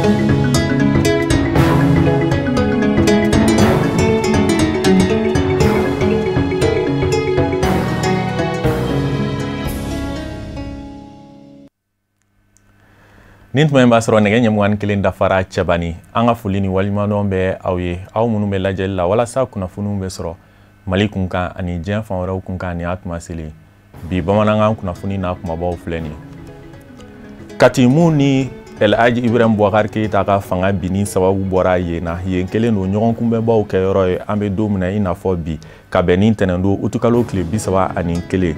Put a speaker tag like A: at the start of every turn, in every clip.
A: Nin tuma b'a sɔrɔ nɛgɛ ɲɛmugan kelen dafara cɛbani an ka foli ni waliɲumandɔn bɛ aw ye aw minnu bɛ lajɛli la walasa kunnafoniw bɛ sɔrɔ Mali kunkan ani diɲɛ fan wɛrɛw kunkan ni a tuma seli bi bamanankan kunnafoni n'a kumabaw filɛ nin Katimu ni El Hadji Ibrahim Boubacar Keita ka fanga binni sababu bɔra yen na yen kelen don ɲɔgɔn kunbɛnbaw kɛyɔrɔ ye an bɛ don min na i n'a fɔ bi ka bɛn ni ntɛnɛndon utukalo tile 31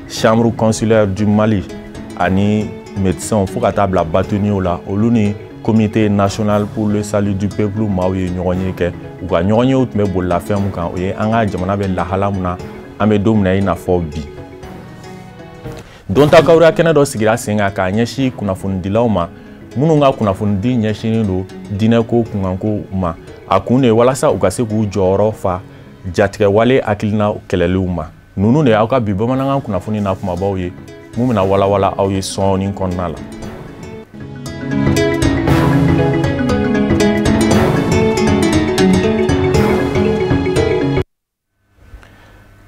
A: Chambre consulaire du Mali ani médecins fo ka taa bila bâtonniers la olu ni comité national pour le salut du peuple maaw ye ɲɔgɔn ye kɛ u ka ɲɔgɔn yew tun bɛ bolila fɛn mun kan o ye an ka jamana bɛ lahala mun na an bɛ don min na i n'a fɔ bi donta kawura kɛnɛ dɔ sigira sen kan k'a ɲɛsin kunnafonidilaw ma minnu ka kunnafonidi ɲɛsinnen don diinɛko kunkanko ma a kun de walasa u ka se k'u jɔyɔrɔ fa jatigɛwale hakilina kɛlɛliw ma nunu de aw ka bi bamanankan kunnafoni n'a kumabaw ye mun bɛna walawala aw ye sɔɔni kɔnɔna la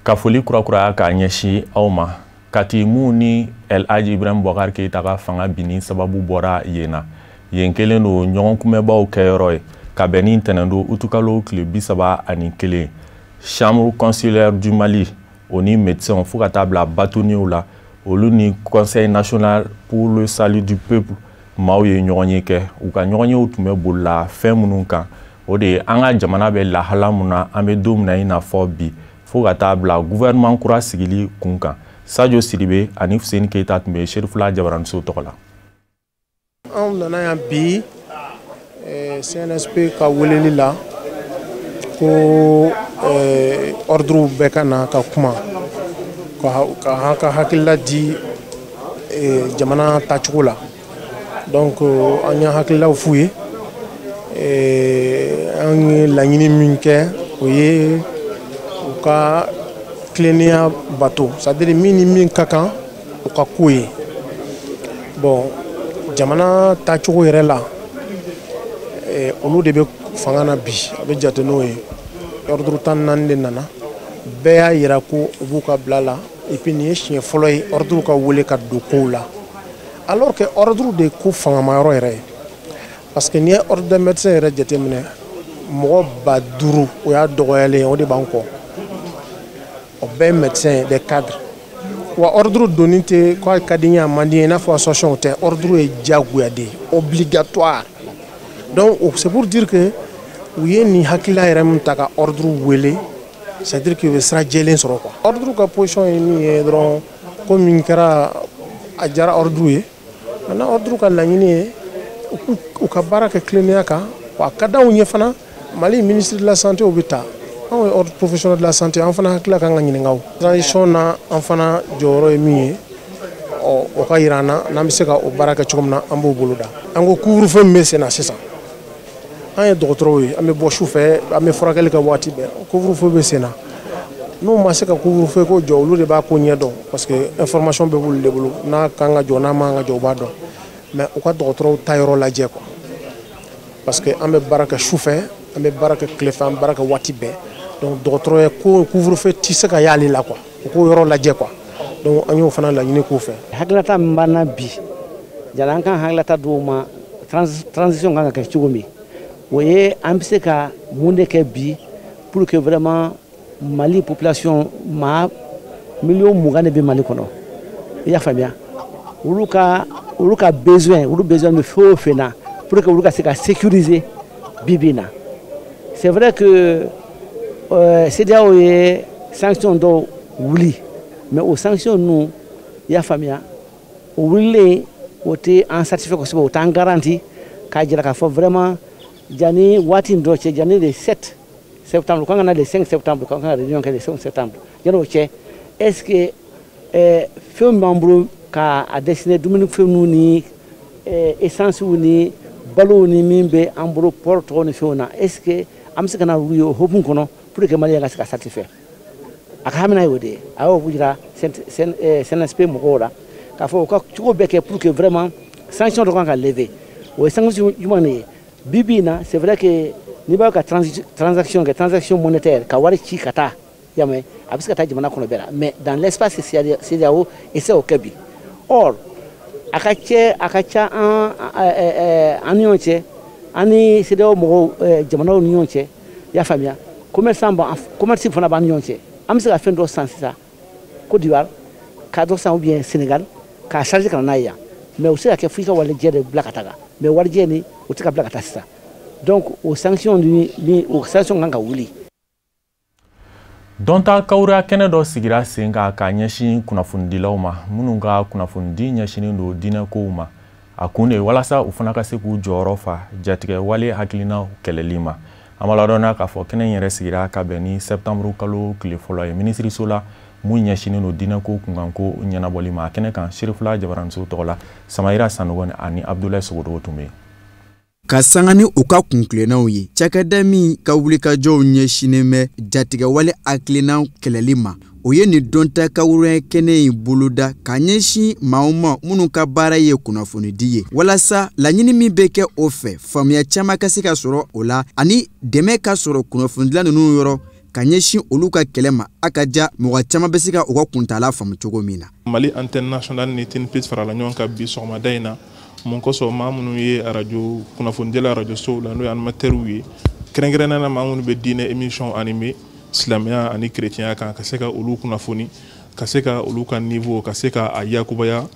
A: ka foli kurakuraya k'a ɲɛsin aw ma Katimu ni El Hadji Ibrahim Boubacar Keita ka fanga binni sababu bɔra yen na yen kelen don ɲɔgɔn kunbɛnbaw kɛyɔrɔ ye ka bɛn ni ntɛnɛndon utukalo tile 31 Chambre consulaire du Mali o ni médecins fo ka taa bila bâtonniers la olu ni Conseil national pour le salut du peuple maaw ye ɲɔgɔn ye kɛ u ka ɲɔgɔn yew tun bɛ bolila fɛn minnu kan o de an ka jamana bɛ lahala mun na an bɛ don min na i n'a fɔ bi fo ka taa bila gouvernement kura sigili kun kan Sadio Sidibe ani Fuseni Keita tun bɛ Serifula Jabaraniso tɔgɔ la
B: anw nana yan bi CNSP ka weleli la ko ordre bɛɛ ka na ka kuma ka hakilila di jamana tacogo la donc an ye hakililaw f'u ye an ye laɲini min kɛ o ye u ka tilennenya bato c'est-à-dire min ni min ka kan u ka k'o ye bon jamana tacogo yɛrɛ la olu de bɛ fanga na bi a bɛ jate n'o ye ordre 14 de nana bɛɛ y'a yira ko u b'u ka bila la et puis nin ye siɲɛ fɔlɔ ye ordre ka wele ka don kow la alors que ordre de ko fangamayɔrɔ yɛrɛ ye parce que n'i ye ordre de médecin yɛrɛ jateminɛ mɔgɔ 5000 o y'a dɔgɔyalen o de b'an kɔ o bɛɛ médecin des cadres wa ordre donni tɛ ko a ka di n ye a man di n ye i n'a fɔ association tɛ ordre ye diyagoya de ye obligatoire donc c'est pour dire que u ye nin hakilila yɛrɛ min ta ka ordre wele c'est-à-dire que u bɛ sira jɛlen sɔrɔ quoi ordre ka position ye min ye dɔrɔn ko min kɛra a diyara ordre ye maintenant ordre ka laɲini ye u ka baara kɛ tilennenya kan wa a ka d'anw ye fana Mali ministre de la santé o bɛ taa anw ye ordre professionnel de la santé an fana hakilila kan ka ɲininka o transition na an fana jɔyɔrɔ ye min ye o ka yira an na n'an bɛ se ka o baara kɛ cogo min na an b'o bolo da an ko couvre-feu min bɛ sen na sisan an ye dɔgɔtɔrɔw ye an bɛ bɔ su fɛ an bɛ furakɛli kɛ waati bɛɛ couvre-feu bɛ sen na n'u ma se ka couvre-feu ko jɔ olu de b'a ko ɲɛdɔn parce que information bɛ b'olu de bolo n'a kan ka jɔ n'a man ka jɔ u b'a dɔn mais u ka dɔgɔtɔrɔw ta yɔrɔ lajɛ quoi parce que an bɛ baara kɛ su fɛ an bɛ baara kɛ tile fɛ an bɛ baara kɛ waati bɛɛ donc dɔgɔtɔrɔ ye ko couvre-feu tɛ se ka y'ale la quoi u k'o yɔrɔ lajɛ quoi donc an y'o fana laɲini k'u fɛ.
C: hakilata min b'an na bi jala an kan hakilata dɔw ma transition kan ka kɛ cogo min o ye an bɛ se ka mun de kɛ bi pour que vraiment Mali population maa 20 de bɛ Mali kɔnɔ i y'a faamuya olu ka besoin bɛ fɛn o fɛn na pour que olu ka se ka sécuriser bi bi in na c'est vrai que CEDEAO ye sanction dɔw wuli mais o sanction ninnu i y'a faamuya o wulilen o tɛ an satisfait kosɛbɛ o t'an garanti k'a jira k'a fɔ vraiment jani waati in dɔ cɛ jani le 7 septembre kan ka na le 5 septembre kan ka réunion kɛ le 5 septembre jani o cɛ est-ce que fɛn min b'an bolo k'a destiné dumunifɛnw ni essence ni balo ni min bɛ an bolo port tɔgɔ ni fɛnw na est-ce que an bɛ se ka na olu ye o hokumu kɔnɔ pour que Maliyɛn ka se ka satisfait a ka hamina y'o de ye a y'o jira CNSP mɔgɔw la k'a fɔ u ka cogo bɛɛ kɛ pour que vraiment sanction dɔ kan ka lever o ye sanction jumɛn de ye bibi na c'est vrai que n'i b'a ka transaction monétaire ka wari ci ka taa yamɛ a bɛ se ka taa jamana kɔnɔ bɛɛ la mais dans l'espace CEDEAO et c'est au kɛ bi or a ka ca an ni ɲɔgɔn cɛ an ni CEDEAO mɔgɔw jamanaw ni ɲɔgɔn cɛ i y'a faamuya commerce fana b'an ni ɲɔgɔn cɛ an bɛ se ka fɛn dɔ san sisan Côte d'Ivoire k'a dɔ san ou bien Sénégal k'a charger ka na n'a ye yan mais o se ka kɛ f'i ka warijɛ de bila ka taga mais warijɛ ni o tɛ ka bila ka taa sisan donc o sanction kan ka wuli.
A: Donta Kawura kɛnɛ dɔ sigira sen kan ka ɲɛsin kunnafonidilaw ma minnu ka kunnafonidi ɲɛsinin don diinɛ kow ma a kun de walasa u fana ka se k'u jɔyɔrɔ fa jatigɛ wale hakilinaw kɛlɛli ma an b'a ladɔnniya k'a fɔ kɛnɛ in yɛrɛ sigira ka bɛn ni septembre kalo tile fɔlɔ ye minisiriso la mun ɲɛsinin don diinɛ ko kunkanko ɲɛnabɔli ma a kɛnɛ kan Sirifula Jabaramuso tɔgɔ la Samayira Sanogo ani Abdoulaye Sogodogo tun bɛ yen.
D: Ka sanga ni u ka kunkilennaw ye cakɛda min ka wulikajɔw ɲɛsinen bɛ jatigɛwale hakilinaw kɛlɛli ma o ye ni Donta Kawura kɛnɛ in boloda ka ɲɛsin maa ma minnu ka baara ye kunnafonidi ye walasa laɲini min bɛ kɛ o fɛ faamuya caman ka se ka sɔrɔ o la ani dɛmɛ ka sɔrɔ kunnafonidila ninnu yɔrɔ ka ɲɛsin olu ka kɛlɛ ma a ka ja mɔgɔ caman bɛ se ka u ka kuntala faamu cogo min na.
E: Mali antenne nationale ni TNPS farala ɲɔgɔn kan bi sɔgɔmada in na mun kosɔn maa minnu ye radio kunnafonidila radio sow la n'o ye animateurs ye kɛrɛnkɛrɛnnenya maa minnu bɛ diinɛ émission animé silamɛya ani chrétienya kan ka se ka olu kunnafoni ka se ka olu ka niveau ka se ka a yakubaya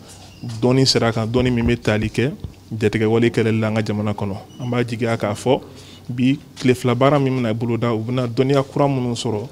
E: dɔɔni sira kan dɔɔni min bɛ tali kɛ jatigɛwale kɛlɛli la an ka jamana kɔnɔ an b'a jigiya k'a fɔ bi tile fila baara min bɛna boloda u bɛna dɔnniya kura minnu sɔrɔ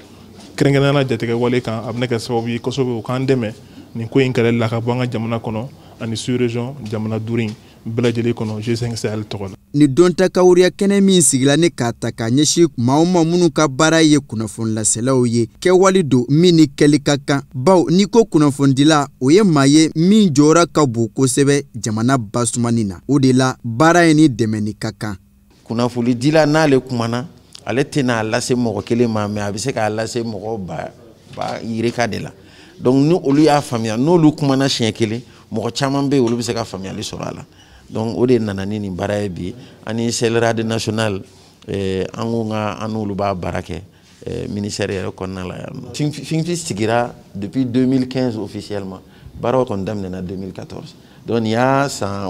E: kɛrɛnkɛrɛnnenya jatigɛwale kan a bɛna kɛ sababu ye kosɛbɛ u k'an dɛmɛ nin ko in kɛlɛli la ka bɔ an ka jamana kɔnɔ ani sous-région jamana duuru in bɛɛ lajɛlen kɔnɔ G5 Sahel tɔgɔ la.
D: Ni Donta Kawura kɛnɛ min sigila ne k'a ta ka ɲɛsin maa ma minnu ka baara ye kunnafonilaselaw ye kɛwale don min ni kɛli ka kan baw ni ko kunnafonidila o ye maa ye min jɔyɔrɔ ka bon kosɛbɛ jamana basumani na o de la baara ye ni dɛmɛni ka kan.
F: Kunnafonidila n'ale kumana ale tɛna lase mɔgɔ kelen ma mais a bɛ se k'a lase mɔgɔ ba yirika de la donc ni olu y'a faamuya n'olu kumana siɲɛ kelen mɔgɔ caman bɛ yen olu bɛ se ka faamuyali sɔrɔ a la donc o de nana ni nin baara ye bi ani CELRAD national an ko nka an n'olu b'a baara kɛ ministère yɛrɛ kɔnɔna la yan nɔ. FINPIS sigira depuis 2015 officiellement baaraw kɔni daminɛna 2014 donc nin y'a san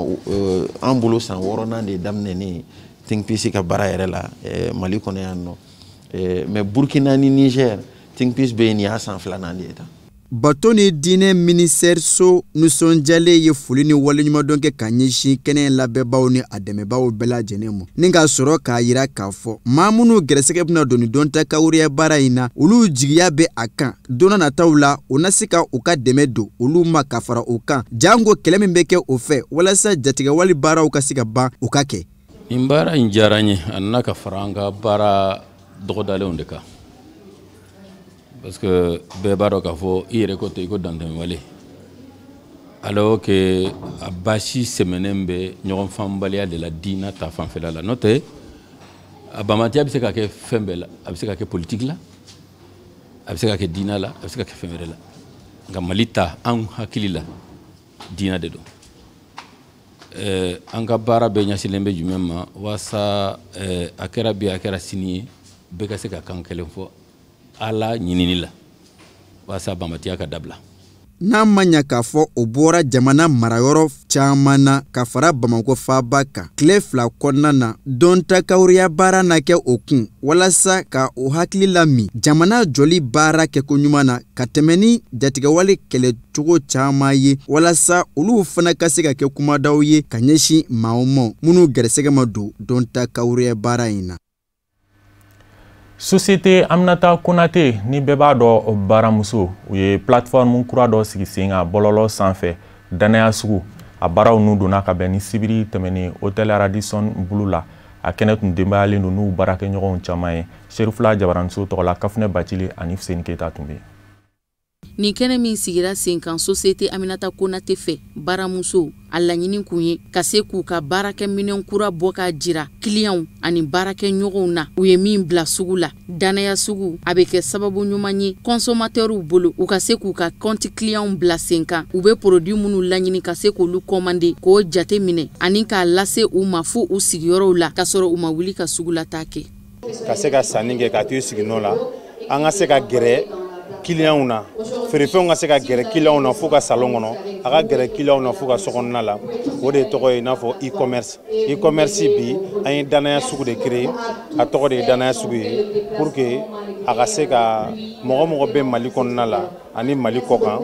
F: an bolo san 6nan de daminɛnen FINPIS ka baara yɛrɛ la Mali kɔnɔ yan nɔ mais Burkina ni Niger FINPIS bɛ yen nin y'a san 2nan de ye tan.
D: Bato ni diinɛ ministère so nisɔndiyalen ye foli ni waleɲumandɔn kɛ ka ɲɛsin kɛnɛ labɛnbaw ni a dɛmɛbaw bɛɛ lajɛlen ma ni ka sɔrɔ k'a yira k'a fɔ maa minnu gɛrɛsɛgɛ bɛna don ni Donta Kawura baara in na olu jigiya bɛ a kan don nataw la u na se ka u ka dɛmɛ don olu ma ka fara u kan jango kɛlɛ min bɛ kɛ o fɛ walasa jatigɛwale baaraw ka se ka ban u ka kɛ.
G: Nin baara in diyara n ye a nana ka fara an ka baara dɔgɔdalenw de kan. Parce que bɛɛ b'a dɔn k'a fɔ i yɛrɛ ko ten i ko dantɛmɛwale alors que a basi sɛmɛnen bɛ ɲɔgɔn faamubaliya de la diina ta fanfɛla la n'o tɛ a banbatiya bɛ se ka kɛ fɛn bɛɛ la a bɛ se ka kɛ politique la a bɛ se ka kɛ diina la a bɛ se ka kɛ fɛn wɛrɛ la nka Mali ta an hakili la diina de don an ka baara bɛɛ ɲɛsinnen bɛ jumɛn ma walasa a kɛra bi a kɛra sini ye bɛɛ ka se ka kan kelen fɔ Ala ɲinini la walasa banbatiya ka dabila.
D: N'a ma ɲa k'a fɔ o bɔra jamana marayɔrɔ caman na ka fara Bamako faaba kan tile fila kɔnɔna na Donta Kawura baara na kɛ o kun walasa ka o hakili lami jamana jɔli baara kɛko ɲuman na ka tɛmɛ ni jatigɛwale kɛlɛcogo caman ye walasa olu fana ka se ka kɛ kumadaw ye ka ɲɛsin maa ma minnu gɛrɛsɛgɛ ma don Donta Kawura baara in na.
A: Société Aminata Konate ni bɛɛ b'a dɔn baaramuso u ye plateforme kura dɔ sigi sen kan bɔlɔlɔ sanfɛ danaya sugu a baaraw n'u donna ka bɛn ni sibiri tɛmɛni hôtel Radisson Blu la a kɛnɛ tun denbayalen don n'u baarakɛɲɔgɔnw caman ye Sherifula Jabaramuso tɔgɔ la Kafunɛ Bacili ani Fuseni Keyita tun bɛ yen.
H: Ni kɛnɛ min sigira sen kan Société Aminata Konate fɛ baramuso a laɲini kun ye ka se k'u ka baarakɛminɛn kura bɔ ka jira clients ani baarakɛɲɔgɔnw na u ye min bila sugu la danaya sugu a bɛ kɛ sababu ɲuman ye consommateurs bolo u ka se k'u ka compte clients bila sen kan u bɛ produit minnu laɲini ka se k'olu commander k'o jate minɛ ani k'a lase u ma fu u sigiyɔrɔw la ka sɔrɔ u ma wuli ka sugu la ta kɛ
I: ka se ka sanni kɛ ka t'u sigi nɔ la an ka se ka gɛrɛ clients na feerefɛnw ka se ka gɛrɛ clients na fo ka salon kɔnɔ a ka gɛrɛ clients na fo ka sokɔnɔna la o de tɔgɔ ye n'a fɔ e-commerce bi an ye danaya sugu de créer a tɔgɔ de ye danaya sugu ye pour que a ka se ka mɔgɔ bɛ Mali kɔnɔna la ani Mali kɔkan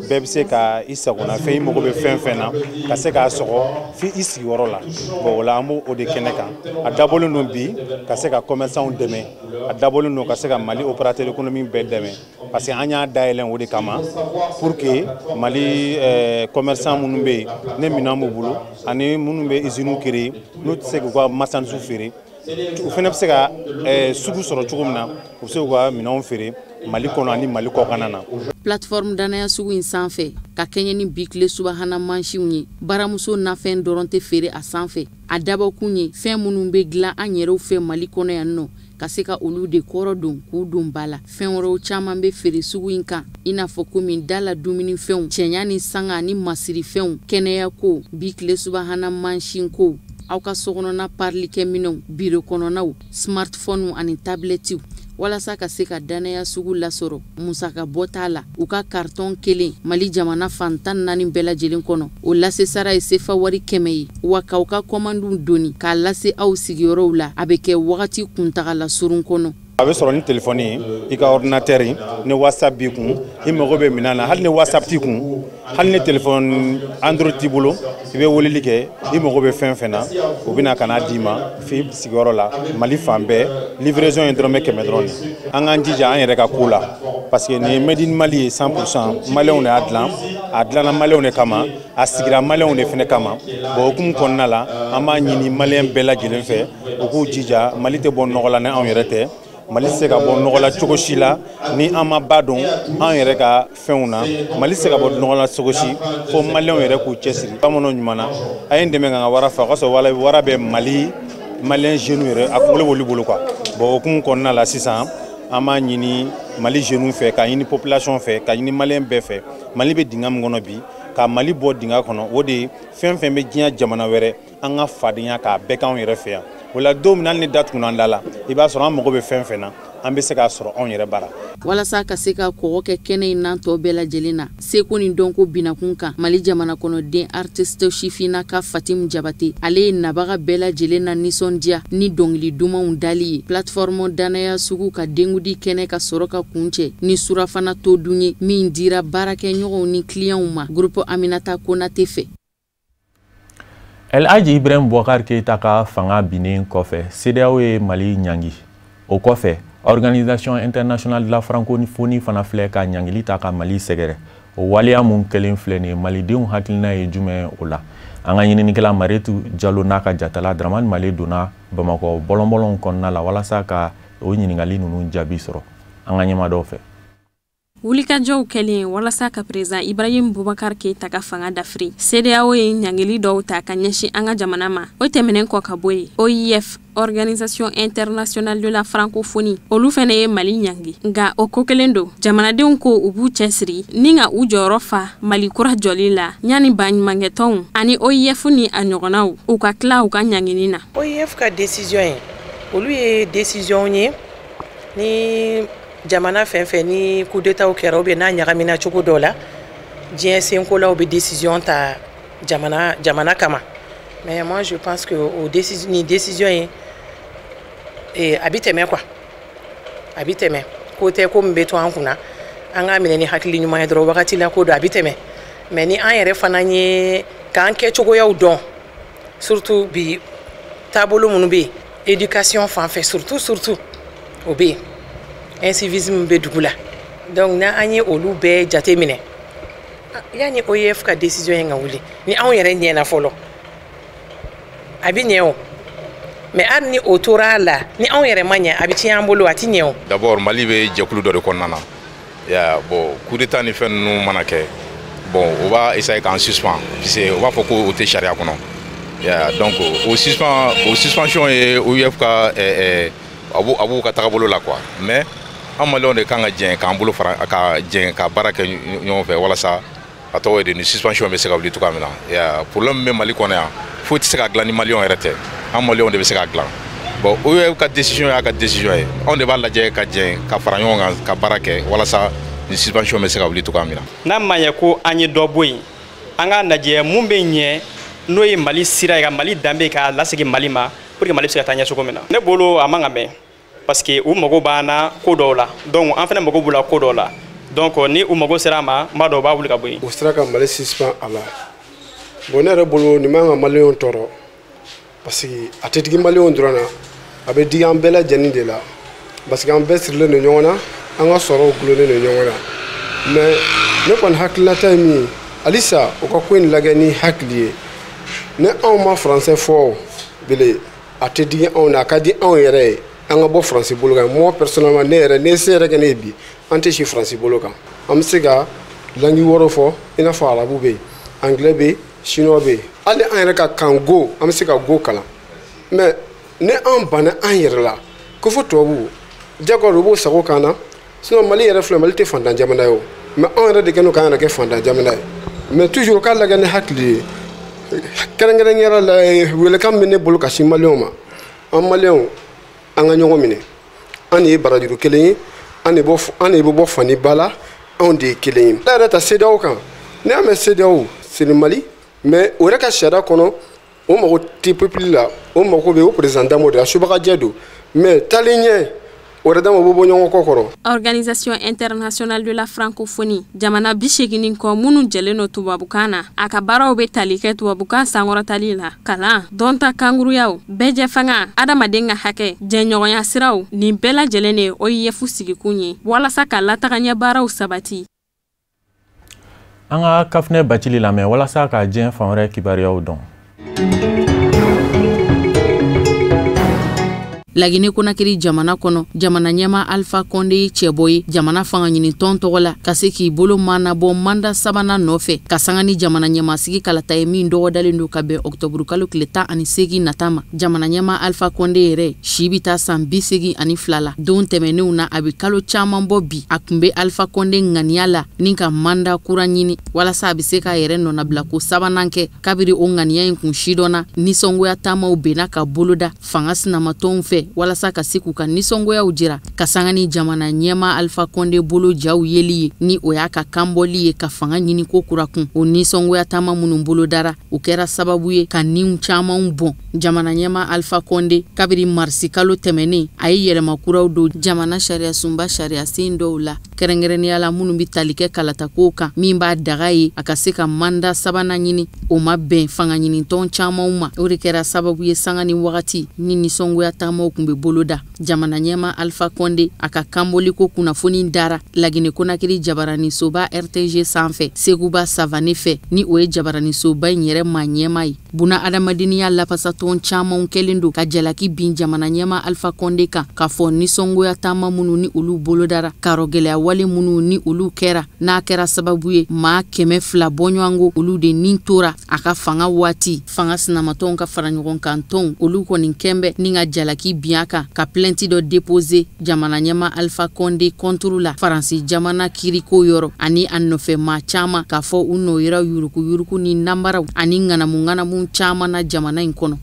I: bɛɛ bɛ se ka i sagona fɛn i mago bɛ fɛn na ka se k'a sɔgɔ fi i sigiyɔrɔ la bon o la an b'o de kɛnɛ kan a dabɔlen don bi ka se ka commerçants dɛmɛ a dabɔlen don ka se ka Mali opérateur économique bɛɛ dɛmɛ parce que an y'a dayɛlɛn o de kama pour que Mali commerçants minnu bɛ yen ne minɛn b'u bolo ani minnu bɛ usines créer n'u tɛ se k'u ka marchandises feere u fana bɛ se ka sugu sɔrɔ cogo min na u bɛ se k'u ka minɛnw feere Mali kɔnɔ ani Mali kɔkan na.
H: Plateforme danaya sugu in sanfɛ ka kɛɲɛ ni bi tile subahana mansinw ye baramuso nafɛn dɔrɔn tɛ feere a sanfɛ a dabɔkun ye fɛn minnu bɛ dilan an yɛrɛw fɛ Mali kɔnɔ yan nɔ ka se ka olu de kɔrɔ don k'u don ba la fɛn wɛrɛw caman bɛ feere sugu in kan i n'a fɔ komi dala dumunifɛnw cɛɲa ni sanga ni masirifɛnw kɛnɛya ko bi tile subahana mansin ko aw ka sokɔnɔna parlikɛminɛw biro kɔnɔnaw smartphone ani tabletiw walasa ka se ka danaya sugu lasɔrɔ musaka bɔ t'a la u ka carton kelen Mali jamana fan 14 bɛɛ lajɛlen kɔnɔ o lase sara ye sefa wari 100 ye wa k'aw ka commande doni k'a lase aw sigiyɔrɔw la a bɛ kɛ wagati kuntagala surun kɔnɔ
I: a bɛ sɔrɔ ni téléphone ye i ka ordinateur ni WhatsApp b'i kun i mago bɛ minɛn na hali ni WhatsApp t'i kun hali ni téléphone Android t'i bolo i bɛ weleli kɛ i mago bɛ fɛn na u bɛna ka n'a d'i ma f'i sigiyɔrɔ la Mali fan bɛɛ livraison ye dɔrɔmɛ 100 dɔrɔn de an k'an jija an yɛrɛ ka ko la parce que nin ye made in Mali ye 100% maliyɛnw de y'a dilan a dilanna maliyɛnw de kama a sigira maliyɛnw de fɛnɛ kama bon hukumu kɔnɔna la an b'a ɲini maliyɛn bɛɛ lajɛlen fɛ u k'u jija Mali tɛ bɔ nɔgɔ la ni anw yɛrɛ tɛ Mali se ka bɔ nɔgɔ la cogo si la ni an ma ba dɔn an yɛrɛ ka fɛnw na Mali se ka bɔ nɔgɔ la cogo si fo maliyɛnw yɛrɛ k'u cɛsiri bamananw ɲuman na a ye n dɛmɛ ka n ka wara fa o ka sɔrɔ wara bɛ Mali maliyɛn jeunes yɛrɛ a kunkolo b'olu bolo quoi bon hukumu kɔnɔna la sisan an b'a ɲini Mali jeunes fɛ ka ɲini population fɛ ka ɲini maliyɛn bɛɛ fɛ Mali bɛ dingɛ min kɔnɔ bi ka Mali bɔ dingɛ kɔnɔ o de fɛn bɛ diɲɛ jamana wɛrɛ an ka fadenya k'a bɛɛ k'anw yɛrɛ fɛ yan o la don min ni datuguna an da la i b'a sɔrɔ an mago bɛ fɛn na an bɛ se k'a sɔrɔ anw yɛrɛ bara
H: walasa ka se ka kɔgɔ kɛ kɛnɛ in n'an tɔ bɛɛ lajɛlen na seko ni dɔnko binakun kan Mali jamana kɔnɔden artiste Sifinaka Fatimu Jabate ale ye nabaga bɛɛ lajɛlen na nisɔndiya ni dɔnkili dumanw dali ye plateforme danaya sugu ka dengudi kɛnɛ ka sɔrɔ ka kuncɛ ni surafana to dun ye min dira baarakɛɲɔgɔnw ni clientw ma groupe Aminata Konate fɛ
A: El Hadji Ibrahim Boubacar Keita ka fanga binnen kɔfɛ CEDEAO ye Mali ɲangi o kɔfɛ Organisation internationale de la francophonie fana filɛ ka ɲangili ta ka Mali sɛgɛrɛ o waleya mun kelen filɛ nin malidenw hakilina ye jumɛn o la an ka ɲininikɛla Mariétou Diallo n'a ka jatala Dramane Male donna Bamakɔ bɔlɔnbɔlɔn kɔnɔna la walasa ka o ɲininkali ninnu jaabi sɔrɔ an ka ɲɛmaadɔw fɛ
J: wulikajɔw kɛlen walasa ka président Ibrahim Boubacar Keita ka fanga dafiri CEDEAO ye ɲangili dɔw ta ka ɲɛsin an ka jamana ma o tɛmɛnen kɔ ka bɔ yen OIF Organisation internationale de la francophonie olu fɛnɛ ye Mali ɲangi nka o ko kelen don jamanadenw ko u b'u cɛsiri ni ka u jɔyɔrɔ fa Mali kura jɔli la ɲani baɲumankɛtɔnw ani OIF ni a ɲɔgɔnnaw u ka tila u ka ɲangini na
K: OIF ka décision ye olu ye décision ye ni jamana fɛn ni coup d'état kɛra ou bien n'a ɲagamina cogo dɔ la diɲɛ senko la u bɛ décision ta jamana kama mais moi je pense que o décision ye a bɛ tɛmɛ quoi a bɛ tɛmɛ ko tɛ ko min bɛ to an kunna an ka minɛ ni hakili ɲuman ye dɔrɔn wagati la ko don a bɛ tɛmɛ mais ni an yɛrɛ fana ye k'an kɛcogoyaw dɔn surtout bi taabolo minnu bɛ yen éducation fan fɛ surtout o bɛ yen incivisme bɛ dugu la donc na an ye olu bɛɛ jate minɛ yani OIF ka décision ye ka wuli ni anw yɛrɛ ɲɛna fɔlɔ a bɛ ɲɛ o mais hali ni o tora la ni anw yɛrɛ ma ɲɛ a bɛ tiɲɛ an bolo a ti ɲɛ o
L: d'abord Mali bɛ jɛkulu dɔ de kɔnɔna na ya bon coup d'état ni fɛn ninnu mana kɛ bon on va essayer qu'en suspend puisque on va faut que o tɛ charia kɔnɔ ya donc o suspension ye OUF ka abu ka tagabolo la quoi mais an maliyɛnw de kan ka jɛn k'an bolo fara ka jɛn ka baara kɛ ɲɔgɔn fɛ walasa a tɔgɔ ye de ni suspension bɛ se ka wuli cogoya min na ya problème bɛ Mali kɔnɔ yan foyi tɛ se ka dilan ni maliyɛnw yɛrɛ tɛ an maliyɛnw de bɛ se ka dilan bon OUF ka décision y'a ka décision ye anw de b'a lajɛ ka jɛn ka fara ɲɔgɔn kan ka baara kɛ walasa ni suspension bɛ se ka wuli cogoya min na.
M: N'a ma ɲɛ ko an ye dɔ bɔ yen an k'a lajɛ mun bɛ ɲɛ n'o ye Mali sira ye ka Mali danbe k'a lasegin Mali ma pour que Mali bɛ se ka taa ɲɛ cogo min na. Ne bolo a man ka mɛn parce que u mago b'an na ko dɔw la donc an fana mago b'u la ko dɔw la donc ni u mago sera a ma n b'a dɔn u b'a wuli ka bɔ yen.
N: O sera ka Mali suspend a la bon ne yɛrɛ bolo nin man ka maliyɛnw tɔɔrɔ parce que a tɛ digi maliyɛnw dɔrɔn na a bɛ digi an bɛɛ lajɛlen de la parce que an bɛɛ sirilen don ɲɔgɔn na an ka sɔrɔw gulonnen don ɲɔgɔn na mais ne kɔni hakilinata ye min ye halisa u ka ko in lajɛ ni hakili ye ne anw ma français fɔ bele a tɛ digi anw na a ka di anw yɛrɛ ye an ka bɔ français bolo kan moi personnellement ne yɛrɛ ne se yɛrɛ kɛ ne ye bi an tɛ si français bolo kan an bɛ se ka langue wɔɔrɔ fɔ i n'a fɔ arabu bɛ yen anglais bɛ yen chinois bɛ yen hali an yɛrɛ ka kan go an bɛ se ka go kalan mais ne an banna an yɛrɛ la ko fɔ tubabu jagoya u b'o sago kan na sinon Mali yɛrɛ filɛ Mali tɛ fantan jamana ye o mais anw yɛrɛ de kɛlen don k'an yɛrɛ kɛ fantan jamana ye mais toujours k'a lajɛ ni hakili ye kɛrɛnkɛrɛnnenya la welekan bɛ ne bolo ka sin maliyɛnw ma an maliyɛnw an ka ɲɔgɔn minɛ an de ye barajuru kelen ye an de bɛ bɔ fani ba la anw de ye kelen ye ne yɛrɛ ta CEDEAO kan ne y'a mɛn CEDEAO c'est le Mali mais o yɛrɛ ka sariya kɔnɔ o mago tɛ peuple la o mago bɛ o président damo de la subagajɛ don mais taalen ɲɛ
J: Organisation internationale de la francophonie jamana 80 kɔ minnu jɛlen no tubabukan na a ka baaraw bɛ tali kɛ tubabukan sankɔrɔtali la kalan dɔnta kanguruyaw bɛɛ jɛfanga adamaden ka hakɛ jɛɲɔgɔnya siraw nin bɛɛ lajɛlen de OIF sigikun ye walasa ka latagaɲɛ baaraw sabati.
A: An ka kafinɛ bacili lamɛn walasa ka diɲɛ fan wɛrɛ kibaruyaw dɔn.
H: Lagine Konakiri jamana kono jamana ɲɛma Alpha Condé cɛbɔ ye jamana fanga ɲini tɔn tɔgɔ la ka se k'i bolo manabɔ manda sabanan nɔfɛ ka sanga ni jamana ɲɛmasigi kalata ye min dɔgɔdalen don ka bɛn octobre kalo tile 18 nata ma jamana ɲɛma Alpha Condé yɛrɛ si bi taa san 82 la don tɛmɛnenw na a bɛ kalo caman bɔ bi a kun bɛ Alpha Condé ŋaniya la ni ka manda kura ɲini walasa a bɛ se k'a yɛrɛ nɔnabila ko sabanan kɛ kabiri o ŋaniya in kun sidɔnna nisɔngoya taamaw benna ka boloda fanga sinamatɔnw fɛ walasa ka se k'u ka nisɔngoyaw jira ka sanga ni jamana ɲɛma Alpha Condé bolo jaw yeli ye ni o y'a ka kanbɔli ye ka fanga ɲini ko kura kun o nisɔngoya taama minnu bolo dara o kɛra sababu ye ka niw camanw bɔn jamana ɲɛma Alpha Condé kabiri marisi kalo tɛmɛnen a ye yɛlɛma kuraw don jamana sariya sunba sariya sen dɔw la kɛrɛnkɛrɛnnenya la minnu bi tali kɛ kalatakow kan min b'a daga ye a ka se ka manda sabanan ɲini o ma bɛn fanga ɲinitɔn camanw ma o de kɛra sababu ye sanga ni wagati ni nisɔngoya taamaw kun bɛ boloda jamana ɲɛma Alpha Condé a ka kanbɔli ko kunnafoni dara Lagine Konakiri jabaranisoba RTG sanfɛ Seguba Savane fɛ ni o ye jabaranisoba in yɛrɛ ma ɲɛma ye buna adamadenya lapasatɔn camanw kɛlen don ka jalaki bin jamana ɲɛma Alpha Condé kan k'a fɔ nisɔngoya taama minnu ni olu bolodara karɔgɛlɛya wale minnu ni olu kɛra n'a kɛra sababu ye maa 200 bɔɲɔgɔnko olu de nin tora a ka fanga waati fanga sinamatɔnw ka fara ɲɔgɔn kan tɔn olu kɔni kɛnbɛ ni ka jalaki bin kan ka plainte dɔ déposer jamana ɲɛma Alpha Condé contre la Faransi jamana kiriko yɔrɔ ani a nɔfɛ maa caman k'a fɔ u nɔyira yuruku ni nambaraw ani ŋanamu caman na jamana in kɔnɔ.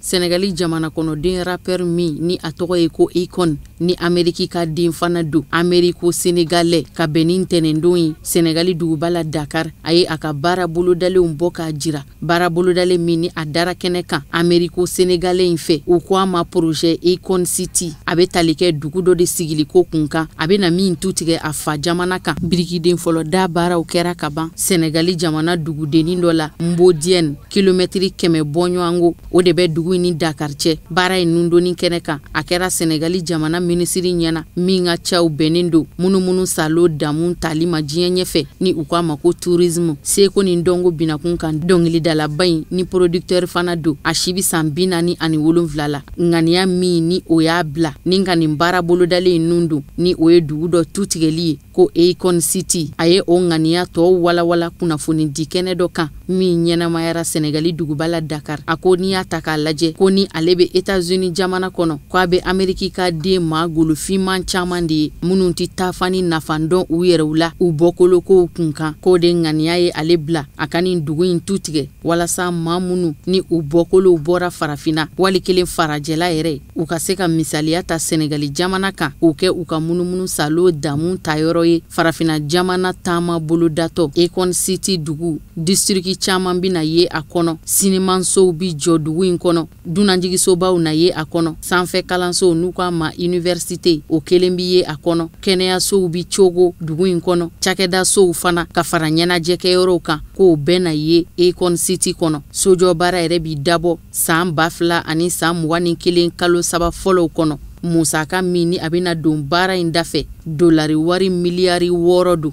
H: Senegali jamana kɔnɔ den rappeur min ni a tɔgɔ ye ko Akon ni Ameriki ka den fana don Ameriko Senegalais ka bɛn ni ntɛnɛndon ye Senegali duguba la Dakar a ye a ka baara bolodalenw bɔ k'a jira baara bolodalen min ni a dara kɛnɛ kan Ameriko Senegalais in fɛ u ko a ma projet Akon City a bɛ tali kɛ dugu dɔ de sigiliko kun kan a bɛ na min tu tigɛ a fa jamana kan birikiden fɔlɔ da baaraw kɛra ka ban Senegali jamana dugudennin dɔ la Mbodiène kilomɛtiri 100 bɔɲɔgɔnko o de bɛ dugu ni Dakar cɛ baara ye nundoni kɛnɛ kan a kɛra Senegali jamana minisiri ɲɛna min ka caw bɛnnen don munumunu salo damu tali ma diɲɛ ɲɛfɛ ni u k'a ma ko tourisme seko ni dɔnko binakun kan dɔnkilidalaba in ni producteur fana don a si bi san 47 la ŋaniya min ni o y'a bila ni ka nin baara bolodalen nun don ni o ye dugu dɔ tutigɛli ye ko Akon City a ye o ŋaniya tɔw walawala kunnafoni di kɛnɛ dɔ kan min ɲɛnamayara Senegali duguba la Dakar a ko n'i y'a ta k'a lajɛ ko ni ale be États-Unis jamana kɔnɔ ko a be Ameriki ka den maa golofinman caman de ye minnu ti taafani nafan dɔn u yɛrɛw la u bɔkolokow kun kan k'o de ŋaniya ye ale bila a ka nin dugu in tutigɛ walasa maa minnu ni u bɔkolow bɔra farafina wali kelen farajɛla yɛrɛ u ka se ka misaliya ta Senegali jamana kan k'o kɛ u ka munumunu salo damu tayɔrɔ ye farafina jamana taama bolodatɔ Akon City dugu distriki caman bina ye a kɔnɔ sinimansow bi jɔ dugu in kɔnɔ dunanjigisobaw na ye a kɔnɔ sanfɛ kalansow n'u k'a ma université o kelen bi ye a kɔnɔ kɛnɛyasow bi cogo dugu in kɔnɔ cakɛdasow fana ka fara ɲɛnajɛkɛyɔrɔw kan k'o bɛɛ na ye Akon City kɔnɔ sojɔ baara yɛrɛ bi dabɔ san 2021 kalo 3 fɔlɔw kɔnɔ musaka min ni a bɛna don baara in dafɛ dolari wari miliyari 6 don.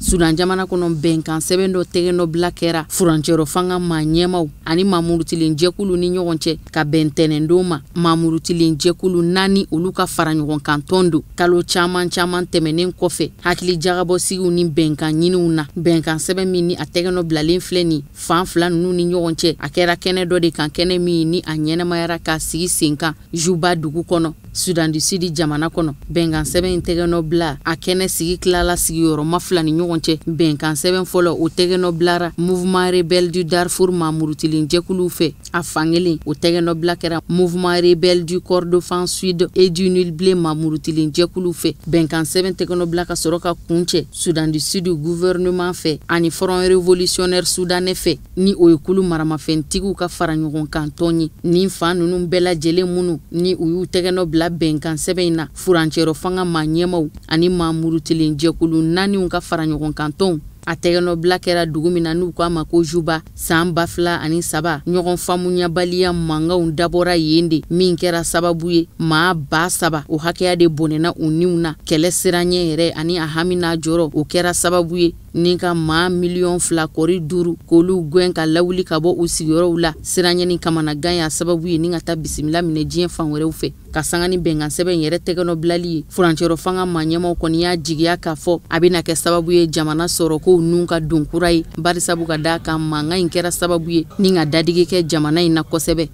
H: Sudan jamana kɔnɔ bɛnkan sɛbɛn dɔ tɛgɛ dɔ bila kɛra furancɛrɔ fanga maa ɲɛmaw ani mamurutilen jɛkulu ni ɲɔgɔn cɛ ka bɛn tɛnɛndon ma mamurutilen jɛkulu 4 olu ka fara ɲɔgɔn kan tɔn don kalo caman tɛmɛnen kɔfɛ hakili jagabɔsigiw ni bɛnkan ɲiniw na bɛnkan sɛbɛn min ni a tɛgɛ dɔ bilalen filɛ ni fan fila ninnu ni ɲɔgɔn cɛ a kɛra kɛnɛ dɔ de kan kɛnɛ min ni a ɲɛnamayara k'a sigi sen kan Juba dugu kɔnɔ Sudan du Sud jamana kɔnɔ bɛnkan sɛbɛn in tɛgɛ dɔ bila a kɛnɛ sigi kilala sigiyɔrɔma fila ni ɲɔgɔn cɛ bɛnkan sɛbɛn fɔlɔ o tɛgɛ dɔ bilara Mouvement Rebelle du Darfour mamurutilen jɛkulu fɛ a fankelen o tɛgɛ dɔ bila kɛra Mouvement Rebelle du Kordofan Sud et du Nil Bleu mamurutilen jɛkulu fɛ bɛnkan sɛbɛn tɛgɛ dɔ bila ka sɔrɔ ka kuncɛ Sudan du Sud gouvernement fɛ ani Front Révolutionnaire Soudanais fɛ ni o ye kulu maramafɛntigiw ka fara ɲɔgɔn kan tɔn ye ni fan ninnu bɛɛ lajɛlen minnu ni u y'u tɛgɛ dɔ bila bɛnkan sɛbɛn in na furancɛrɔ fanga maa ɲɛmaw ani mamurutilen jɛkulu 4 ka fara ɲɔgɔn kan tɔn a tɛgɛ dɔ bila kɛra dugu min na n'u k'a ma ko Juba san 2003 ɲɔgɔn faamuyabaliya mankanw dabɔra yen de min kɛra sababu ye maa 3,000 o hakɛya de bɔnɛna u niw na kɛlɛ siranɲɛ yɛrɛ ani a hami n'a jɔrɔ o kɛra sababu ye ni ka maa 2,2 kɔri 5 k'olu gɛn ka lawuli ka bɔ u sigiyɔrɔw la siranɲɛ ni kamanagan y'a sababu ye ni ka taa bisimila minɛ diɲɛ fan wɛrɛw fɛ ka sanga ni bɛnkan sɛbɛn yɛrɛ tɛgɛ dɔ bilali ye furancɛrɔ fanga maa ɲɛmaw kɔni y'a jigiya k'a fɔ a bɛna kɛ sababu ye jamana sɔrɔ kow nun ka don kura ye barisabu ka d'a kan mankan in kɛra sababu ye ni ka dadigi kɛ jamana in na kosɛbɛ.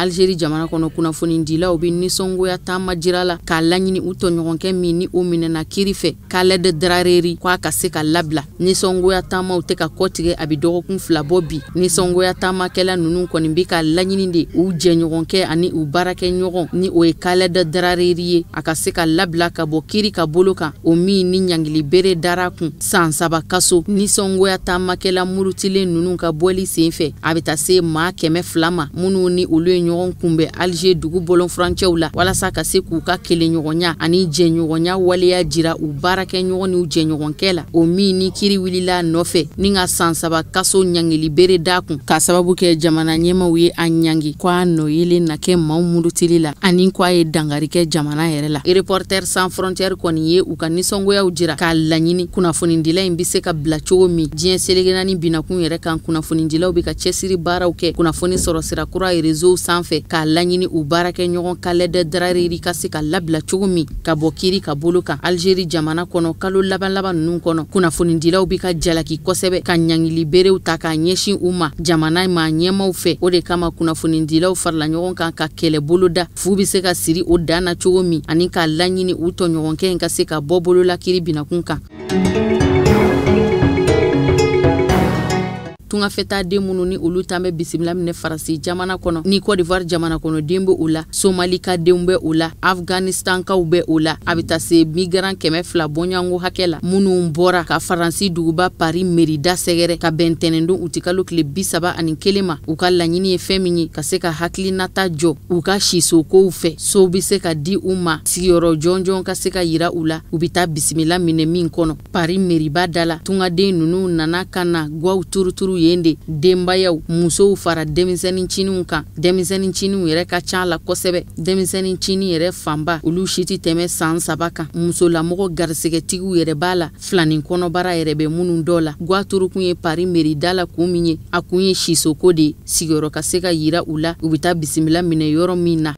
H: Algérie jamana kɔnɔ kunnafoni dilaw bɛ nisɔngoya taama jira la k'a laɲini u tɔɲɔgɔnkɛ min ni o minɛna kiri fɛ Khaled Darareri k'a ka se ka labila nisɔngoya taamaw tɛ ka kɔtigɛ a bɛ dɔgɔkun 2 bɔ bi nisɔngoya taamakɛla ninnu kɔni bɛ ka laɲini de u jɛɲɔgɔnkɛ ani u baarakɛ ɲɔgɔn ni o ye Khaled Darareri ye a ka se ka labila ka bɔ kiri ka bolo kan o min ni ɲangili bere dara kun san 3 kaso nisɔngoya taamakɛla murutilen ninnu ka bɔli sen fɛ a bɛ taa se maa 200 ma minnu ni olu ye ɲɔgɔn kunbɛ Alger dugu bɔlɔn furancɛw la walasa ka se k'u ka kelenɲɔgɔnya ani jɛɲɔgɔnya waleya jira u baarakɛ ɲɔgɔn ni u jɛɲɔgɔnkɛ la o min ni kiri wulila nɔfɛ ni ka san 3 kaso ɲangili bere da kun ka sababu kɛ jamana ɲɛmaw ye a ɲangi ko a nɔyelen na kɛ maaw murutili la ani ko a ye dangari kɛ jamana yɛrɛ la Reporters sans frontières kɔni ye u ka nisɔngoyaw jira k'a laɲini kunnafonidila in bɛ se ka bila cogo min diɲɛ selekena ni binakun yɛrɛ kan kunnafonidilaw bɛ ka cɛsiri baaraw kɛ kunnafoni sɔrɔ sira kura ye réseau sanfɛ k'a laɲini u baarakɛ ɲɔgɔn Khaled Darareri ka se ka labila cogo min ka bɔ kiri ka bolo kan Algérie jamana kɔnɔ kalo laban ninnu kɔnɔ kunnafonidilaw bɛ ka jalaki kosɛbɛ ka ɲangili berew ta k'a ɲɛsin u ma jamana maa ɲɛmaw fɛ o de kama kunnafonidilaw farala ɲɔgɔn kan ka kɛlɛ boloda fu bɛ se ka siri o dan na cogo min ani k'a laɲini u tɔɲɔgɔnkɛ in ka se ka bɔ bolola kiri binakun kan. tunga feta den minnu ni olu tan bɛ bisimila minɛ farasi jamana kɔnɔ ni Côte d'Ivoire jamana kɔnɔ den bɛ o la Somali ka denw bɛ o la Afghanistan kaw bɛ o la a bɛ taa se migrant 200 bɔɲɔgɔnko hakɛ la minnu bɔra ka faransi duguba Paris merida sɛgɛrɛ ka bɛn tɛnɛndon u tɛ kalo tile 31 ma u ka laɲini ye fɛn min ye ka se ka hakilinata jɔ u ka sisokow fɛ so bɛ se ka di u ma sigiyɔrɔ jɔnjɔn ka se ka yira u la u bɛ taa bisimila minɛ min kɔnɔ Paris meriba dala tungaden ninnu nana ka na gwaw turuturu yen de denbayaw musow fara denmisɛnnin ciniw kan denmisɛnnin ciniw yɛrɛ ka ca la kosɛbɛ denmisɛnnin cini yɛrɛ fanba olu si tɛ tɛmɛ san 3 kan musolamɔgɔ garisɛgɛtigiw yɛrɛ b'a la filanin kɔnɔbara yɛrɛ bɛ minnu dɔ la gwa turukun ye Paris merida la kun min ye a kun ye sisoko de sigiyɔrɔ ka se ka yira u la u bɛ taa bisimila minɛ yɔrɔ min na.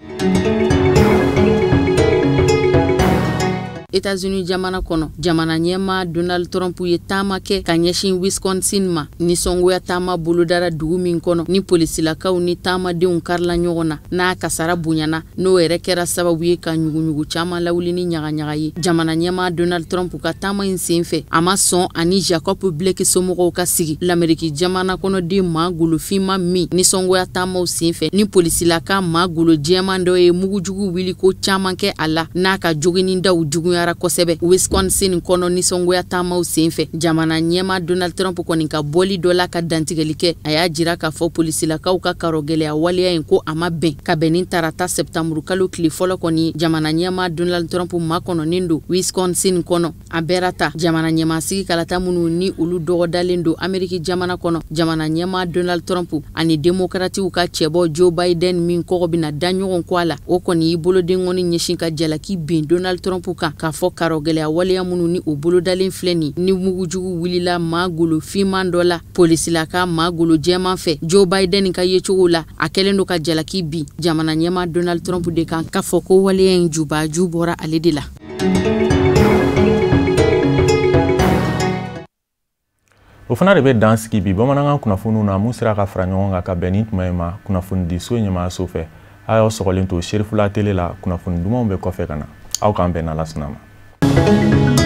H: États-Unis jamana kɔnɔ jamana ɲɛma Donald Trump ye taama kɛ ka ɲɛsin Wisconsin ma nisɔngoya taama bolodara dugu min kɔnɔ ni polisilakaw ni taamadenw karila ɲɔgɔn na n'a kasara bonyana n'o yɛrɛ kɛra sababu ye ka ɲuguɲugu caman lawuli ni ɲagaɲaga ye jamana ɲɛma Donald Trump ka taama in senfɛ a ma sɔn ani Jacob Blake somɔgɔw ka sigi l'Amérique jamana kɔnɔden maa golofinma min nisɔngoya taamaw senfɛ ni polisilaka maa golo jɛman dɔ ye mugujugu wili ko caman kɛ a la n'a ka joginin daw juguya kosɛbɛ Wisconsin kɔnɔ nisɔngoya taamaw senfɛ jamana ɲɛma Donald Trump kɔni ka bɔli dɔ la ka dantigɛli kɛ a y'a jira k'a fɔ polisilakaw ka karɔgɛlɛya waleya in ko a ma bɛn ka bɛn ni tarata septembre kalo tile fɔlɔ kɔni jamana ɲɛma Donald Trump makɔnɔnen don Wisconsin kɔnɔ a bɛra ta jamana ɲɛmasigi kalata minnu ni olu dɔgɔdalen don Amérique jamana kɔnɔ jamana ɲɛma Donald Trump ani démocratiw ka cɛbɔ Joe Biden min kɔgɔ bɛna da ɲɔgɔn kɔ a la o kɔni y'i boloden ŋɔni ɲɛsin ka jalaki bin Donald Trump kan k'a fɔ karɔgɛlɛya waleya minnu ni o bolodalen filɛ ni mugujugu wulila maa golo finman dɔ la polisilaka maa golo jɛman fɛ Joe Biden ka yecogo la a kɛlen do ka jalaki bin jamana ɲɛma Donald Trump de kan k'a fɔ ko waleya in jubaju bɔra ale de la.
A: O fana de bɛ dan sigi bi bamanankan kunnafoniw na mun sera ka fara ɲɔgɔn kan ka bɛn ni tuma ye ma kunnafoni di so ɲɛmaayaso fɛ a y'aw sɔgɔlen to Serifula tele la kunnafoni dumanw bɛ kɔfɛ ka na aw k'an bɛn n'Ala sɔnna ma.